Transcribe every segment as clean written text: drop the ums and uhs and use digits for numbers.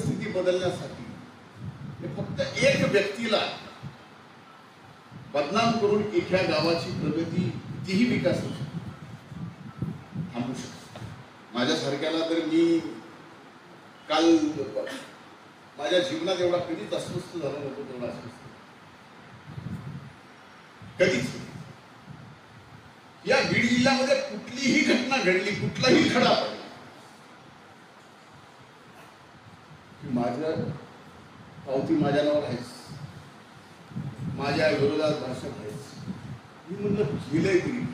परिस्थिती बदलण्यासाठी फक्त एक व्यक्तीला बदनाम करून एका गावाची प्रगती कितीही विकास थांबू शकतो. माझ्यासारख्याला तर मी काल माझ्या जीवनात एवढा कधीच अस्वस्थ झाला नव्हतो, तेवढा अस्वस्थ कधीच. या बीड जिल्ह्यामध्ये कुठलीही घटना घडली, कुठलाही खडा पडला, माझ्या पावती माझ्या नावावर आहेच, माझ्या विरोधात भाषण आहेच. मी म्हणलं गेलंय तरी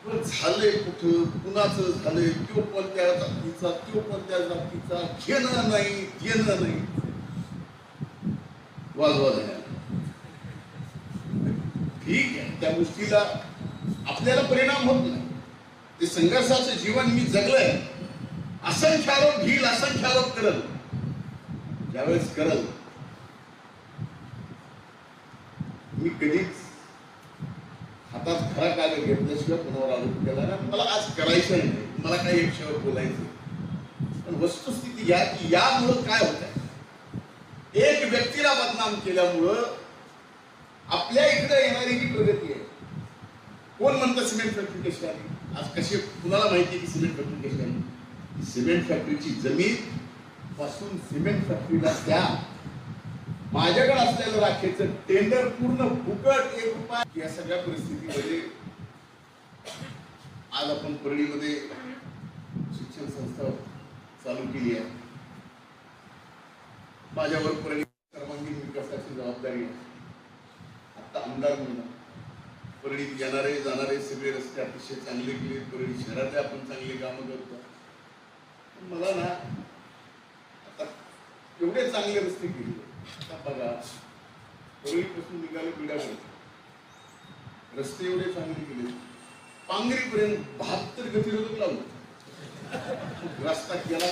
झालंय कुठं, कुणाचं झालंय, तो कोणत्या जातीचा, तो कोणत्या जातीचा, घेणं नाही देणं नाही, वाजवा झाला. ठीक आहे, त्या गोष्टीला आपल्याला परिणाम होत नाही. ते संघर्षाचं जीवन मी जगलंय. असंख्य आरोप घेईल, असंख्य आरोप करल, ज्यावेळेस करल मी कधीच हातात खरा कागद घेतल्याशिवाय कोणावर आरोप केला ना. मला आज करायचं नाही, मला काही एक विषयावर बोलायचं. पण वस्तुस्थिती या की यामुळं काय होत आहे, एक व्यक्तीला बदनाम केल्यामुळं आपल्या इकडे येणारी जी प्रगती आहे. कोण म्हणतं सिमेंट फॅक्टरी कशी आली, आज कशी कुणाला माहिती की सिमेंट फॅक्टरी कशी आली? सिमेंट फॅक्टरीची जमीन पासून सिमेंट फॅक्टरीला द्या, माझ्याकडे असलेलं राखेचं टेंडर पूर्ण फुकट, 1 रुपया. या सगळ्या परिस्थितीमध्ये आज आपण परळीमध्ये शिक्षण संस्था चालू केली आहे. माझ्यावर परळी सर्वांगीण विकासाची जबाबदारी आहे. आता आमदार म्हणून परळीत येणारे जाणारे सगळे रस्ते अतिशय चांगले केले. परळी शहरातले आपण चांगली कामं करतो. मला ना आता एवढे चांगले रस्ते केले. आता बघा, परळीपासून निघाले बिडापर्यंत रस्ते एवढे चांगले केले, पांगरीपर्यंत 72 गतिरोधक लावले. रस्ता केला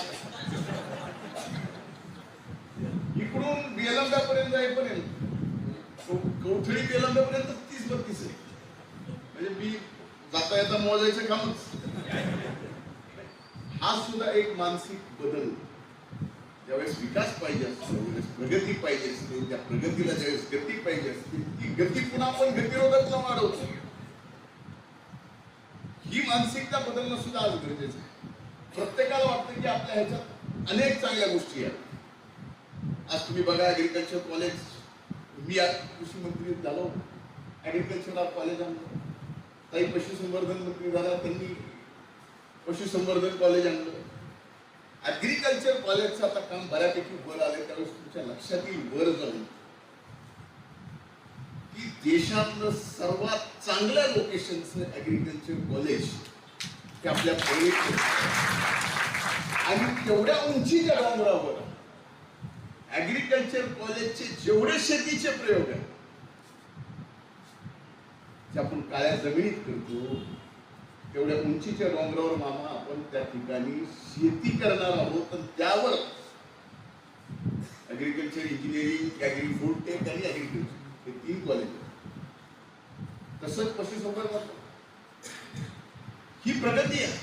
इकडून बेलंब्यापर्यंत जाईपर्यंत, कवठळी बेलंब्यापर्यंत 30-32 आहे. म्हणजे मी जाता येता मोजायचं कामच. हा सुद्धा एक मानसिक बदल. ज्यावेळेस विकास पाहिजे असतो, ज्यावेळेस प्रगती पाहिजे असते, त्या प्रगतीला ज्यावेळेस गती पाहिजे असते, ती गती पुन्हा आपण गतिरोधकला वाढवतो. ही मानसिकता बदलणं सुद्धा आज गरजेचं आहे. प्रत्येकाला वाटतं की आपल्या ह्याच्यात अनेक चांगल्या गोष्टी आहेत. आज तुम्ही बघा, ऍग्रिकल्चर कॉलेज, मी आज कृषी मंत्री झालो, ऍग्रिकल्चर कॉलेज आणलं. काही पशुसंवर्धन मंत्री झाला, त्यांनी पशुसंवर्धन कॉलेज आणलं. ऍग्रिकल्चर कॉलेजचं आता काम बऱ्यापैकी वर आले. त्यावेळेस तुमच्या लक्षात येईल वर जाऊन की देशातलं सर्वात चांगल्या लोकेशनचं ऍग्रिकल्चर कॉलेज ते आपल्या परळीत, आणि तेवढ्या उंचीच्या डोंगरावर ऍग्रिकल्चर कॉलेजचे जेवढे शेतीचे प्रयोग आहेत जे आपण काळ्या जमिनीत करतो, तेवढ्या उंचीच्या डोंगरावर मामा आपण त्या ठिकाणी शेती करणार आहोत. आणि त्यावर agriculture engineering, agri food tech आणि ऍग्रिकल्चर हे 3 कॉलेज. तसंच पशुसंवर्धन ही प्रगती आहे.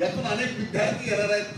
यातून अनेक विद्यार्थी येणार आहेत.